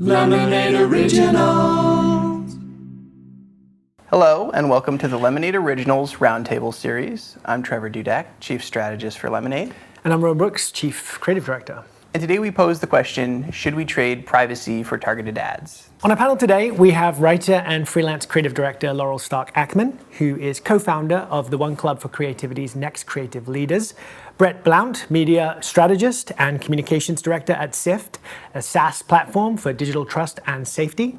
Lemonade Originals. Hello, and welcome to the Lemonade Originals Roundtable series. I'm Trevor Dudek, Chief Strategist for Lemonade. And I'm Rowan Brooks, Chief Creative Director. And today we pose the question, should we trade privacy for targeted ads? On our panel today, we have writer and freelance creative director Laurel Stark-Ackerman, who is co-founder of the One Club for Creativity's Next Creative Leaders, Bret, Blount, media strategist and communications director at Sift, a SaaS platform for digital trust and safety,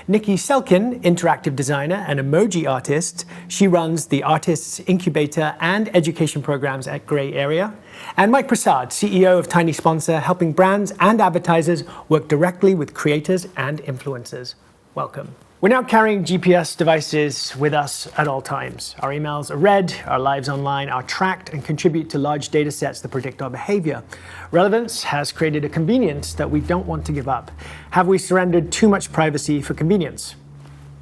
Niki Selken, interactive designer and emoji artist. She runs the Artists Incubator and education programs at Grey Area. And Mike Prasad, CEO of Tiny Sponsor, helping brands and advertisers work directly with creators and influencers. Welcome. We're now carrying GPS devices with us at all times. Our emails are read, our lives online are tracked and contribute to large data sets that predict our behavior. Relevance has created a convenience that we don't want to give up. Have we surrendered too much privacy for convenience?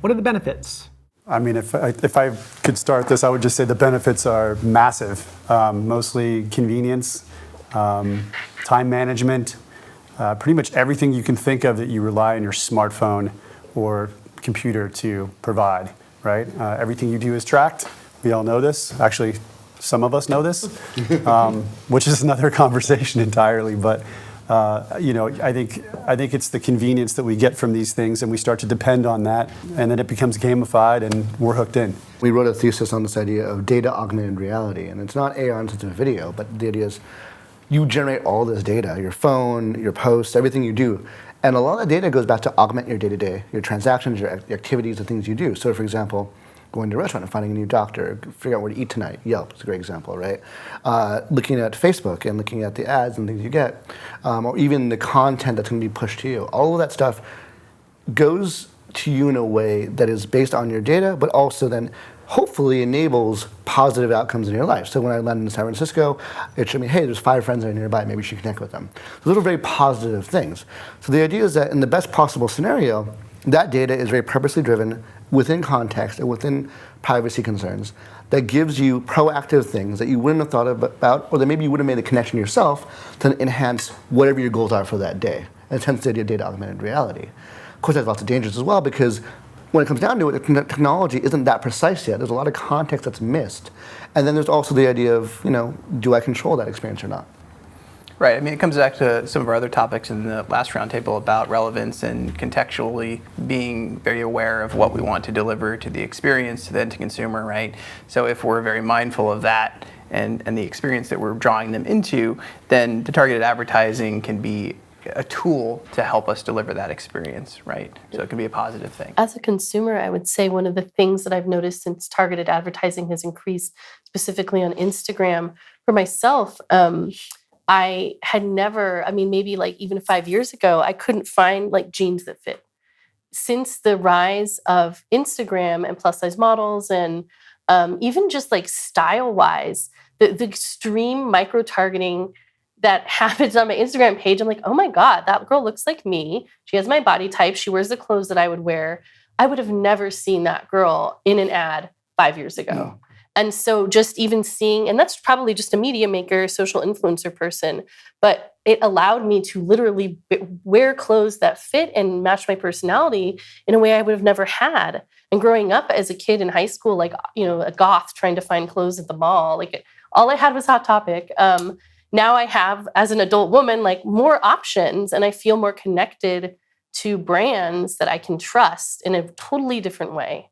What are the benefits? I mean, if I could start this, I would just say the benefits are massive. Mostly convenience, time management, pretty much everything you can think of that you rely on your smartphone or computer to provide, right? Everything you do is tracked. We all know this. Actually, some of us know this, which is another conversation entirely. But I think it's the convenience that we get from these things, and we start to depend on that, and then it becomes gamified, and we're hooked in. We wrote a thesis on this idea of data augmented reality, and it's not AR in such a video, but the idea is you generate all this data, your phone, your posts, everything you do. And a lot of the data goes back to augment your day-to-day, your transactions, your activities, the things you do. So for example, going to a restaurant and finding a new doctor, figuring out where to eat tonight. Yelp is a great example, right? Looking at Facebook and looking at the ads and things you get, or even the content that's going to be pushed to you. All of that stuff goes to you in a way that is based on your data, but also then hopefully enables positive outcomes in your life. So when I landed in San Francisco, it showed me, hey, there's 5 friends that are nearby, maybe you should connect with them. Those are very positive things. So the idea is that in the best possible scenario, that data is very purposely driven within context and within privacy concerns that gives you proactive things that you wouldn't have thought about, or that maybe you would have made a connection yourself to enhance whatever your goals are for that day. And hence the idea of data augmented reality. Of course, there's lots of dangers as well, because when it comes down to it, the technology isn't that precise yet. There's a lot of context that's missed. And then there's also the idea of, do I control that experience or not? Right, I mean, it comes back to some of our other topics in the last roundtable about relevance and contextually being very aware of what we want to deliver to the experience, to the end consumer, right? So if we're very mindful of that and the experience that we're drawing them into, then the targeted advertising can be a tool to help us deliver that experience, right? So it can be a positive thing. As a consumer, I would say one of the things that I've noticed since targeted advertising has increased, specifically on Instagram, for myself, I had never, maybe like even 5 years ago, I couldn't find like jeans that fit. Since the rise of Instagram and plus size models and even just like style-wise, the extreme micro-targeting that happens on my Instagram page, I'm like, oh my God, that girl looks like me. She has my body type. She wears the clothes that I would wear. I would have never seen that girl in an ad 5 years ago. No. And so just even seeing, and that's probably just a media maker, social influencer person, but it allowed me to literally wear clothes that fit and match my personality in a way I would have never had. And growing up as a kid in high school, like, a goth trying to find clothes at the mall, like all I had was Hot Topic. Now I have, as an adult woman, like more options, and I feel more connected to brands that I can trust in a totally different way.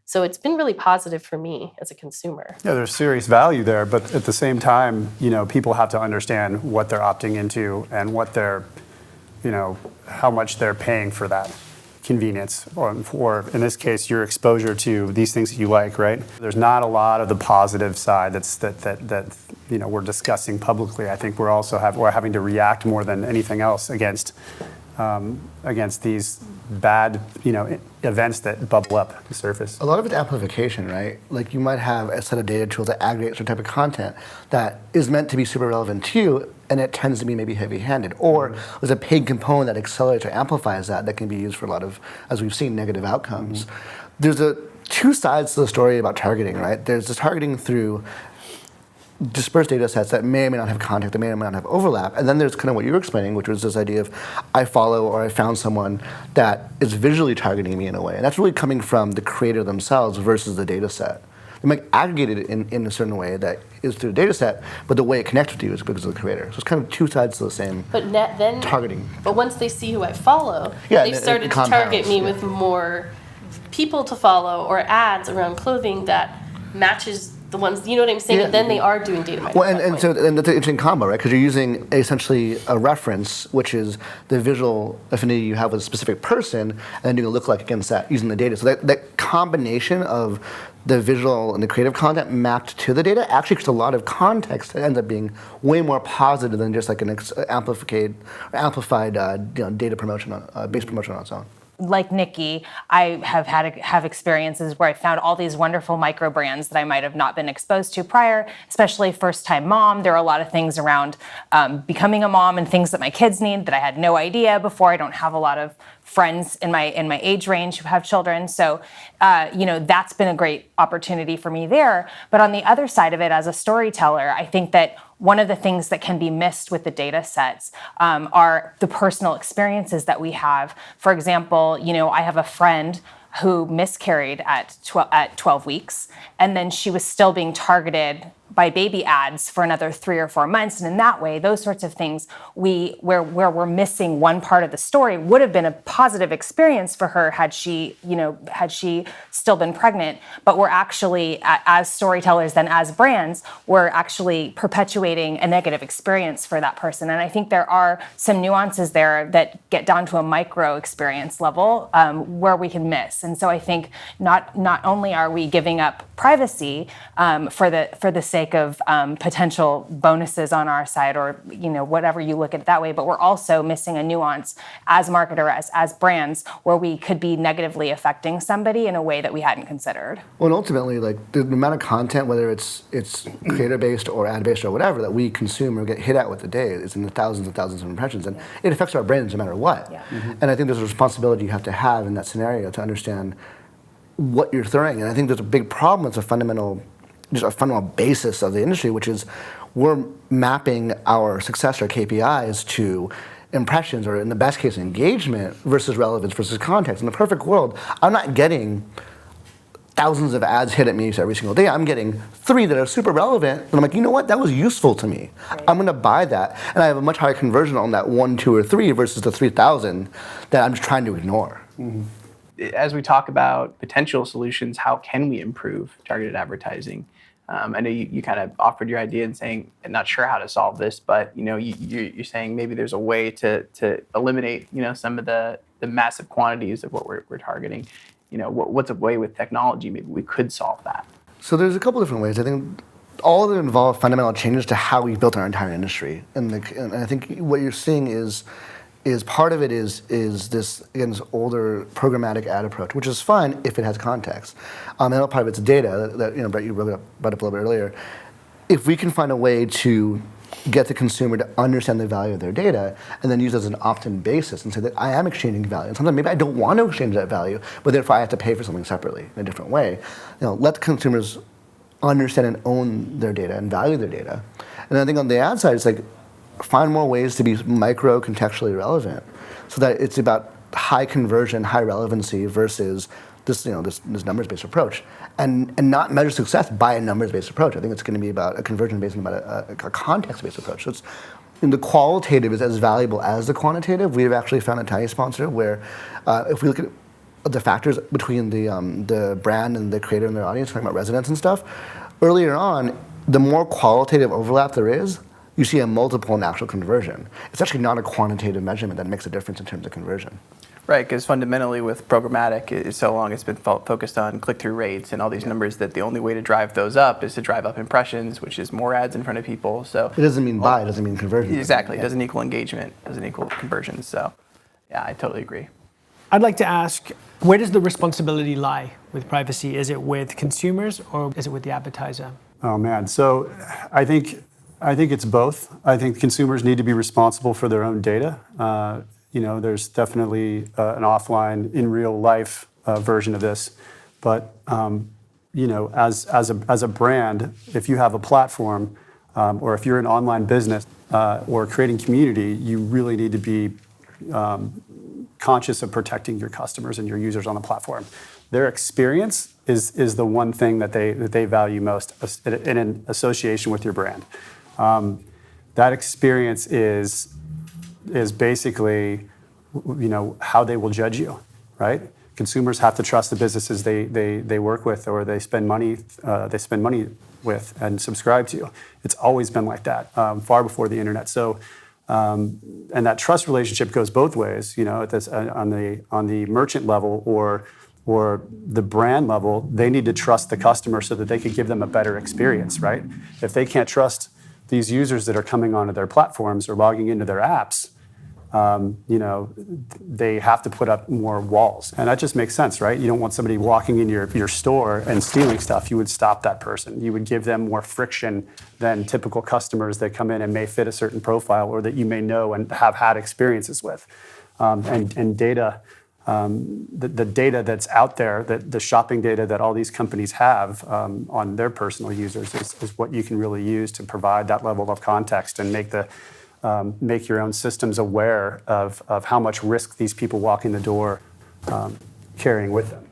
So it's been really positive for me as a consumer. Yeah, there's serious value there, but at the same time, people have to understand what they're opting into and what they're, how much they're paying for that convenience, or in this case, your exposure to these things that you like, right? There's not a lot of the positive side that we're discussing publicly. I think we're having to react more than anything else against these bad, events that bubble up the surface. A lot of it's amplification, right? Like you might have a set of data tools that aggregate certain type of content that is meant to be super relevant to you, and it tends to be maybe heavy-handed. Or there's a paid component that accelerates or amplifies that can be used for a lot of, as we've seen, negative outcomes. There's two sides to the story about targeting, right? There's the targeting through dispersed data sets that may or may not have context, that may or may not have overlap. And then there's kind of what you were explaining, which was this idea of I follow or I found someone that is visually targeting me in a way. And that's really coming from the creator themselves versus the data set. They might aggregate it in a certain way that is through the data set, but the way it connects with you is because of the creator. So it's kind of two sides to the same then targeting. But once they see who I follow, Yeah, they've it started to target compounds, me yeah. with more people to follow or ads around clothing that matches the ones, you know what I'm saying? Yeah. And then they are doing data mining. Well, at that and point. so and that's an interesting combo, right? Because you're using essentially a reference, which is the visual affinity you have with a specific person, and then doing a lookalike against that using the data. So that combination of the visual and the creative content mapped to the data actually creates a lot of context that ends up being way more positive than just like an amplified data promotion, based promotion on its own. Like Niki, I have experiences where I found all these wonderful micro brands that I might have not been exposed to prior, especially first-time mom. There are a lot of things around becoming a mom and things that my kids need that I had no idea before. I don't have a lot of friends in my age range who have children, so that's been a great opportunity for me there. But on the other side of it, as a storyteller, I think that one of the things that can be missed with the data sets are the personal experiences that we have. For example, I have a friend who miscarried at 12 weeks, and then she was still being targeted by baby ads for another 3 or 4 months. And in that way, those sorts of things, where we're missing one part of the story would have been a positive experience for her had she still been pregnant. But we're actually, as storytellers, then as brands, we're actually perpetuating a negative experience for that person. And I think there are some nuances there that get down to a micro experience level where we can miss. And so I think not only are we giving up privacy for the sake of potential bonuses on our side, or whatever you look at it that way, but we're also missing a nuance as marketers, as brands, where we could be negatively affecting somebody in a way that we hadn't considered. Well, and ultimately, like the amount of content, whether it's creator-based or ad-based or whatever, that we consume or get hit at with a day is in the thousands and thousands of impressions, and it affects our brains no matter what. Yeah. Mm-hmm. And I think there's a responsibility you have to have in that scenario to understand what you're throwing. And I think there's a big problem. It's a fundamental basis of the industry, which is we're mapping our success or KPIs to impressions, or in the best case, engagement versus relevance versus context. In the perfect world, I'm not getting thousands of ads hit at me every single day. I'm getting 3 that are super relevant, and I'm like, you know what? That was useful to me. Right. I'm going to buy that, and I have a much higher conversion on that 1, 2, or 3 versus the 3,000 that I'm just trying to ignore. Mm-hmm. As we talk about potential solutions, how can we improve targeted advertising? I know you kind of offered your idea and saying, I'm not sure how to solve this, but you're saying maybe there's a way to eliminate some of the massive quantities of what we're targeting. What's a way with technology maybe we could solve that? So there's a couple different ways. I think all of them involve fundamental changes to how we built our entire industry, and I think what you're seeing is part of it is this older programmatic ad approach, which is fine if it has context. And part of it's data that Bret, you brought up a little bit earlier. If we can find a way to get the consumer to understand the value of their data and then use it as an opt-in basis and say that I am exchanging value. And sometimes maybe I don't want to exchange that value, but therefore I have to pay for something separately in a different way. Let the consumers understand and own their data and value their data. And I think on the ad side, it's like, find more ways to be micro contextually relevant, so that it's about high conversion, high relevancy versus this numbers-based approach, and not measure success by a numbers-based approach. I think it's going to be about a conversion-based and about a context-based approach. So the qualitative is as valuable as the quantitative. We've actually found a tiny sponsor where if we look at the factors between the brand and the creator and their audience, talking about resonance and stuff, earlier on, the more qualitative overlap there is, you see a multiple in actual conversion. It's actually not a quantitative measurement that makes a difference in terms of conversion. Right, because fundamentally with programmatic, so long it's been focused on click-through rates and all these numbers that the only way to drive those up is to drive up impressions, which is more ads in front of people. So it doesn't mean buy, it doesn't mean conversion. Exactly, it doesn't equal engagement, it doesn't equal conversion. So yeah, I totally agree. I'd like to ask, where does the responsibility lie with privacy? Is it with consumers or is it with the advertiser? Oh man, so I think it's both. I think consumers need to be responsible for their own data. There's definitely an offline, in real life version of this. But as a brand, if you have a platform or if you're an online business or creating community, you really need to be conscious of protecting your customers and your users on the platform. Their experience is the one thing that they value most in an association with your brand. That experience is basically, how they will judge you, right? Consumers have to trust the businesses they work with or they spend money with and subscribe to. It's always been like that, far before the internet. So, and that trust relationship goes both ways. On the merchant level or the brand level, they need to trust the customer so that they can give them a better experience, right? If they can't trust these users that are coming onto their platforms or logging into their apps, they have to put up more walls. And that just makes sense, right? You don't want somebody walking in your store and stealing stuff. You would stop that person. You would give them more friction than typical customers that come in and may fit a certain profile or that you may know and have had experiences with. And data, the data that's out there, the shopping data that all these companies have on their personal users is what you can really use to provide that level of context and make your own systems aware of how much risk these people walking the door carrying with them.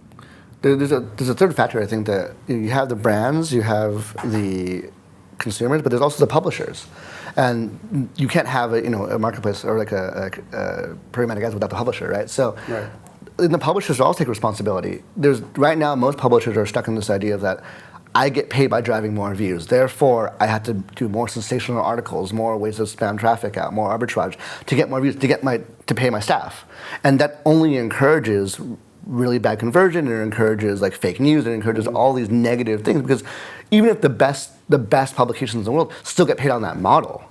There's a third factor, I think, that you have the brands, you have the consumers, but there's also the publishers. And you can't have a marketplace or like a programmatic ads without the publisher, right? So right. The publishers also take responsibility. Right now, most publishers are stuck in this idea that I get paid by driving more views. Therefore, I have to do more sensational articles, more ways to spam traffic out, more arbitrage to get more views, to pay my staff. And that only encourages really bad conversion. It encourages like fake news. It encourages all these negative things because even if the best publications in the world still get paid on that model.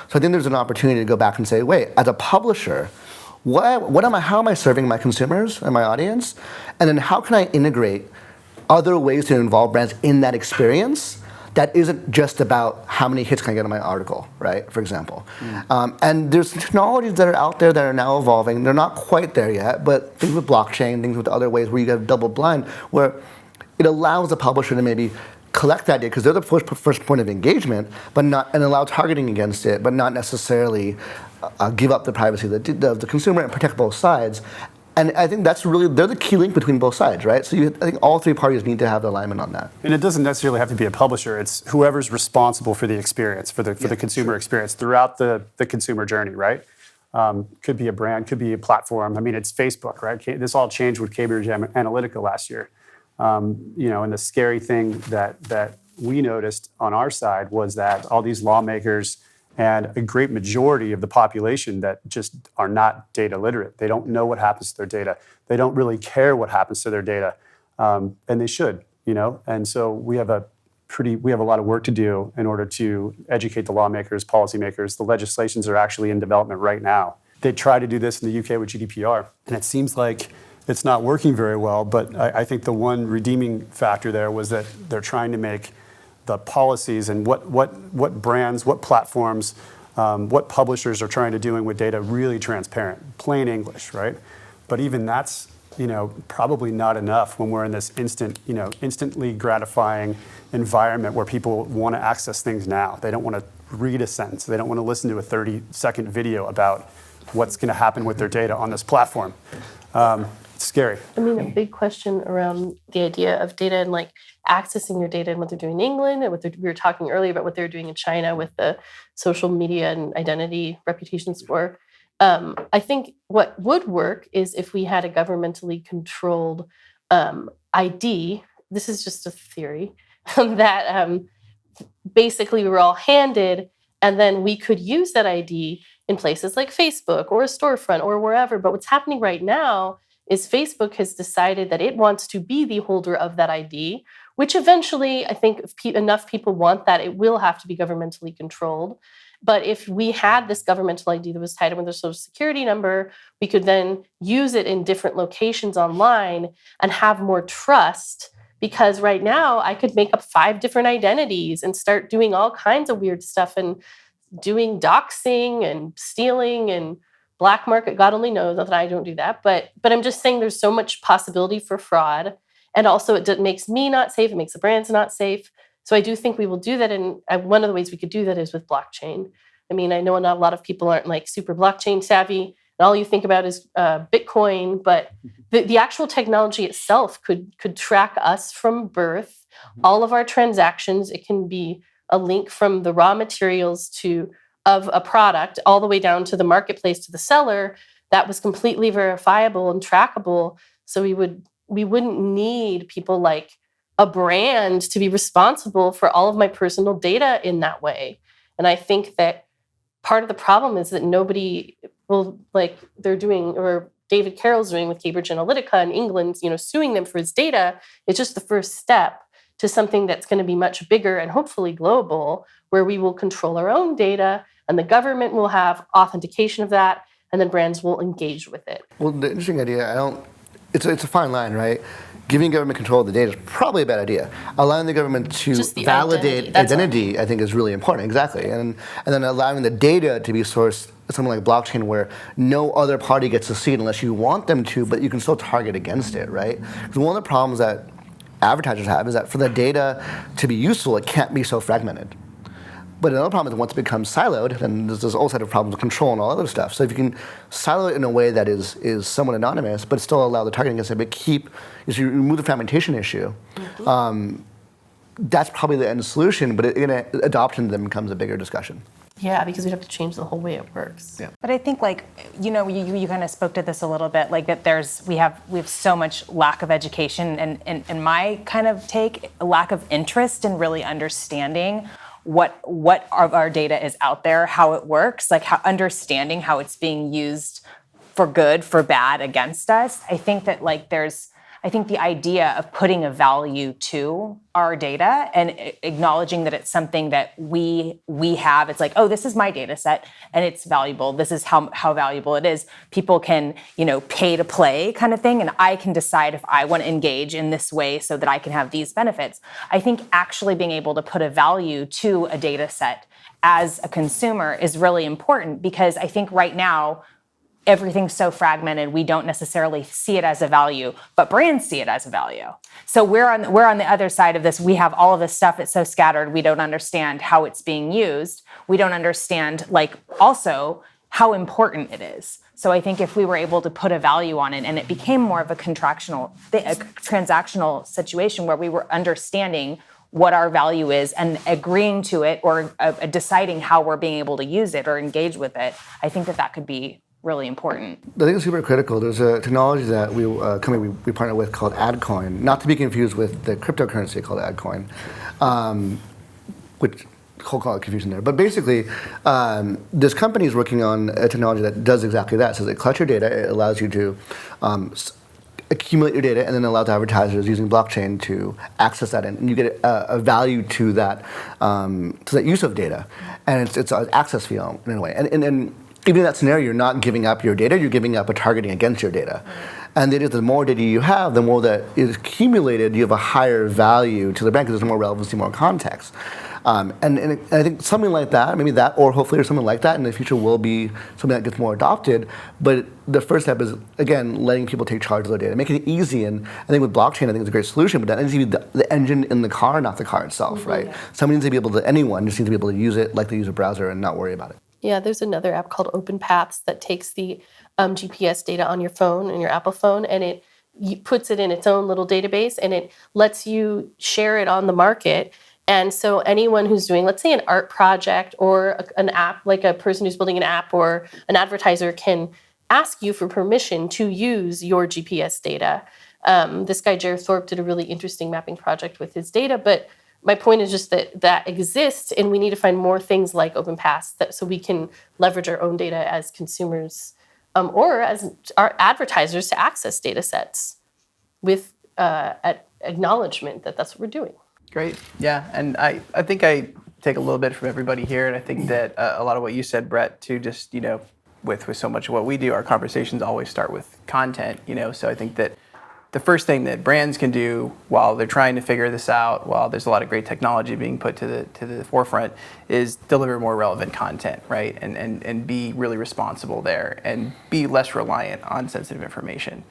So I think there's an opportunity to go back and say, wait, as a publisher, how am I serving my consumers and my audience? And then how can I integrate other ways to involve brands in that experience that isn't just about how many hits can I get on my article, right, for example. And there's technologies that are out there that are now evolving. They're not quite there yet, but things with blockchain, things with other ways where you have double blind, where it allows the publisher to maybe collect that data because they're the first point of engagement, and allow targeting against it, but not necessarily give up the privacy of the consumer and protect both sides. And I think they're the key link between both sides, right? So I think all three parties need to have alignment on that. And it doesn't necessarily have to be a publisher. It's whoever's responsible for the experience, for the consumer experience throughout the consumer journey, right? Could be a brand, could be a platform. I mean, it's Facebook, right? This all changed with Cambridge Analytica last year. And the scary thing that we noticed on our side was that all these lawmakers and a great majority of the population that just are not data literate. They don't know what happens to their data. They don't really care what happens to their data, and they should, And so we have a lot of work to do in order to educate the lawmakers, policymakers. The legislations are actually in development right now. They try to do this in the UK with GDPR, and it seems like it's not working very well. But I think the one redeeming factor there was that they're trying to make the policies and what brands, what platforms, what publishers are trying to doing with data really transparent, plain English, right? But even that's probably not enough when we're in this instantly gratifying environment where people want to access things now. They don't want to read a sentence. They don't want to listen to a 30-second video about what's going to happen with their data on this platform. It's scary. I mean, a big question around the idea of data and like accessing your data and what they're doing in England and we were talking earlier about what they're doing in China with the social media and identity reputation score. I think what would work is if we had a governmentally controlled ID. This is just a theory that basically we were all handed, and then we could use that ID in places like Facebook or a storefront or wherever. But what's happening right now is Facebook has decided that it wants to be the holder of that ID, which eventually, I think if enough people want that, it will have to be governmentally controlled. But if we had this governmental ID that was tied in with a social security number, we could then use it in different locations online and have more trust. Because right now, I could make up 5 different identities and start doing all kinds of weird stuff and doing doxing and stealing and black market. God only knows, not that I don't do that. But I'm just saying there's so much possibility for fraud. And also it makes me not safe. It makes the brands not safe. So I do think we will do that. And one of the ways we could do that is with blockchain. I mean, I know not a lot of people aren't like super blockchain savvy, and all you think about is Bitcoin, but the actual technology itself could track us from birth, all of our transactions. It can be a link from the raw materials of a product all the way down to the marketplace to the seller that was completely verifiable and trackable. So we wouldn't need people like a brand to be responsible for all of my personal data in that way. And I think that part of the problem is that nobody will, like they're doing, or David Carroll's doing with Cambridge Analytica in England, suing them for his data. It's just the first step to something that's going to be much bigger and hopefully global, where we will control our own data and the government will have authentication of that, and then brands will engage with it. Well, the interesting idea, it's a fine line, right? Giving government control of the data is probably a bad idea. Allowing the government to validate identity, I think, is really important. Exactly, and then allowing the data to be sourced, something like blockchain, where no other party gets to see it unless you want them to, but you can still target against it, right? Because one of the problems that advertisers have is that for the data to be useful, it can't be so fragmented. But another problem is once it becomes siloed, then there's this whole set of problems with control and all other stuff. So if you can silo it in a way that is somewhat anonymous, but still allow the targeting against it, but if you remove the fragmentation issue, that's probably the end solution, but adoption then becomes a bigger discussion. Yeah, because we'd have to change the whole way it works. Yeah. But I think, you kind of spoke to this a little bit, like that we have so much lack of education, and my kind of take, a lack of interest in really understanding what of our data is out there, how it works, like understanding how it's being used for good, for bad, against us. I think that I think the idea of putting a value to our data and acknowledging that it's something that we have, it's like, oh, this is my data set and it's valuable. This is how valuable it is. People can, pay to play kind of thing, and I can decide if I want to engage in this way so that I can have these benefits. I think actually being able to put a value to a data set as a consumer is really important, because I think right now, everything's so fragmented, we don't necessarily see it as a value, but brands see it as a value. So we're on the other side of this. We have all of this stuff. It's so scattered. We don't understand how it's being used. We don't understand, also how important it is. So I think if we were able to put a value on it and it became more of a transactional situation where we were understanding what our value is and agreeing to it, or deciding how we're being able to use it or engage with it, I think that could be really important. I think it's super critical. There's a technology that we partner with called AdCoin, not to be confused with the cryptocurrency called AdCoin, which whole call of confusion there. But basically, this company is working on a technology that does exactly that. So it collects your data, it allows you to accumulate your data, and then allows advertisers using blockchain to access that, and you get a value to that use of data, and it's an access fee in a way. And even in that scenario, you're not giving up your data, you're giving up a targeting against your data. And the more data you have, the more that is accumulated, you have a higher value to the brand because there's more relevancy, more context. And I think something like that, maybe that, or hopefully something like that in the future will be something that gets more adopted. But the first step is, again, letting people take charge of their data, making it easy. And I think with blockchain, I think it's a great solution, but that needs to be the engine in the car, not the car itself, right? Somebody needs to be able to, anyone just needs to be able to use it like they use a browser and not worry about it. Yeah, there's another app called Open Paths that takes the GPS data on your phone, and your Apple phone, and it puts it in its own little database, and it lets you share it on the market. And so anyone who's doing, let's say, an art project or an app, like a person who's building an app or an advertiser, can ask you for permission to use your GPS data. This guy, Jer Thorpe, did a really interesting mapping project with his data, but my point is just that exists, and we need to find more things like Open Paths so we can leverage our own data as consumers or as our advertisers to access data sets with acknowledgement that that's what we're doing. Great. Yeah, and I think I take a little bit from everybody here, and I think that a lot of what you said, Bret, too, just, with so much of what we do, our conversations always start with content, so I think that the first thing that brands can do while they're trying to figure this out, while there's a lot of great technology being put to the forefront, is deliver more relevant content, right? And be really responsible there, and be less reliant on sensitive information.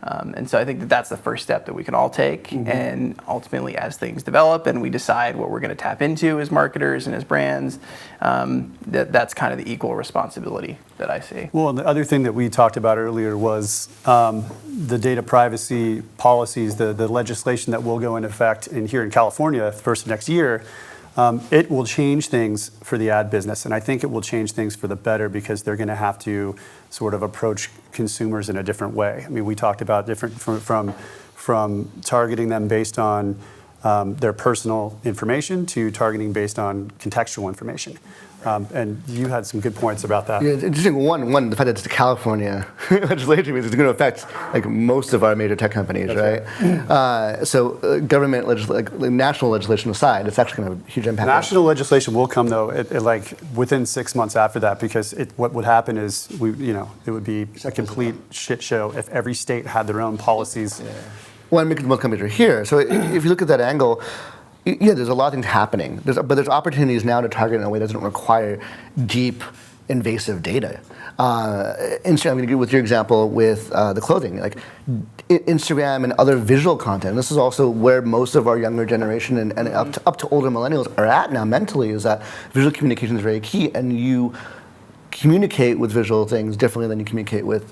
And so I think that that's the first step that we can all take. And ultimately, as things develop and we decide what we're going to tap into as marketers and as brands, that's kind of the equal responsibility that I see. Well, and the other thing that we talked about earlier was the data privacy policies, the legislation that will go into effect here in California first of next year. It will change things for the ad business, and I think it will change things for the better because they're going to have to sort of approach consumers in a different way. I mean, we talked about different from targeting them based on their personal information to targeting based on contextual information. And you had some good points about that. Yeah, it's interesting. One, the fact that it's the California legislation means it's going to affect like most of our major tech companies, That's right? So government national legislation aside, it's actually going to have a huge impact. National legislation will come though, like within 6 months after that, because what would happen is it would be a complete shit show if every state had their own policies. Yeah. Well, because most companies are here. So if you look at that angle. Yeah, there's a lot of things happening, but there's opportunities now to target in a way that doesn't require deep, invasive data. Instagram, I'm going to go with your example with the clothing. Like Instagram and other visual content. This is also where most of our younger generation and up to older millennials are at now mentally. Is that visual communication is very key, and you communicate with visual things differently than you communicate with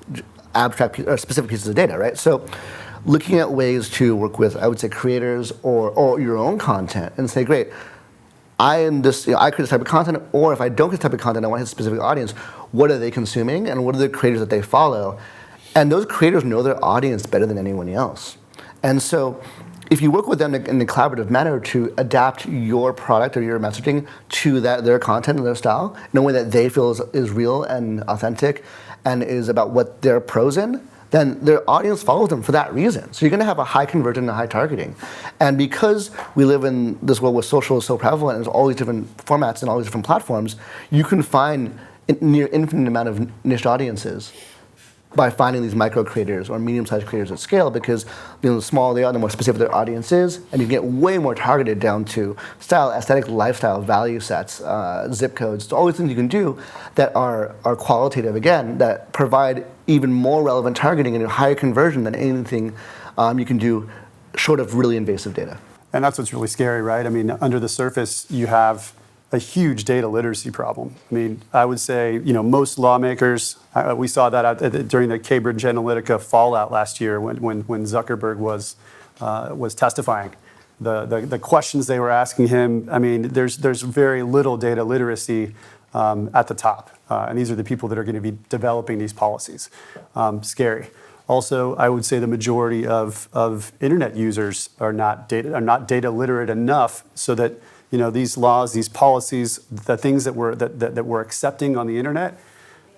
abstract or specific pieces of data, right? So. Looking at ways to work with, I would say, creators or your own content and say, great, I create this type of content, or if I don't create this type of content, I want to hit a specific audience. What are they consuming, and what are the creators that they follow? And those creators know their audience better than anyone else. And so if you work with them in a collaborative manner to adapt your product or your messaging to their content and their style in a way that they feel is real and authentic and is about what they're pros in, then their audience follows them for that reason. So you're gonna have a high conversion and a high targeting. And because we live in this world where social is so prevalent and there's all these different formats and all these different platforms, you can find a near infinite amount of niche audiences by finding these micro creators or medium-sized creators at scale, because the smaller they are, the more specific their audience is, and you can get way more targeted down to style, aesthetic, lifestyle, value sets, zip codes, all these things you can do that are qualitative, again, that provide even more relevant targeting and a higher conversion than anything you can do short of really invasive data. And that's what's really scary, right? I mean, under the surface, you have a huge data literacy problem. I mean, I would say, most lawmakers, we saw that during the Cambridge Analytica fallout last year when Zuckerberg was testifying. The questions they were asking him, I mean, there's very little data literacy at the top. And these are the people that are going to be developing these policies. Scary. Also, I would say the majority of internet users are not data literate enough so that these laws, these policies, the things that we're accepting on the internet,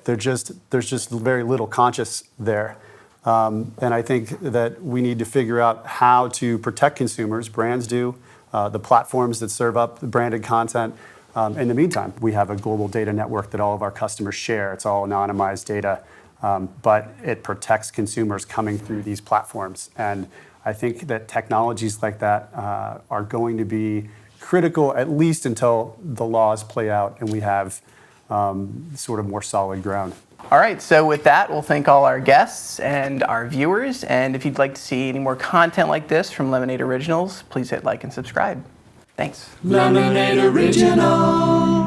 there's just very little conscious there. And I think that we need to figure out how to protect consumers. Brands do, the platforms that serve up branded content. In the meantime, we have a global data network that all of our customers share. It's all anonymized data, but it protects consumers coming through these platforms. And I think that technologies like that are going to be critical, at least until the laws play out and we have sort of more solid ground. All right, so with that, we'll thank all our guests and our viewers. And if you'd like to see any more content like this from Lemonade Originals, please hit like and subscribe. Thanks. Lemonade Originals.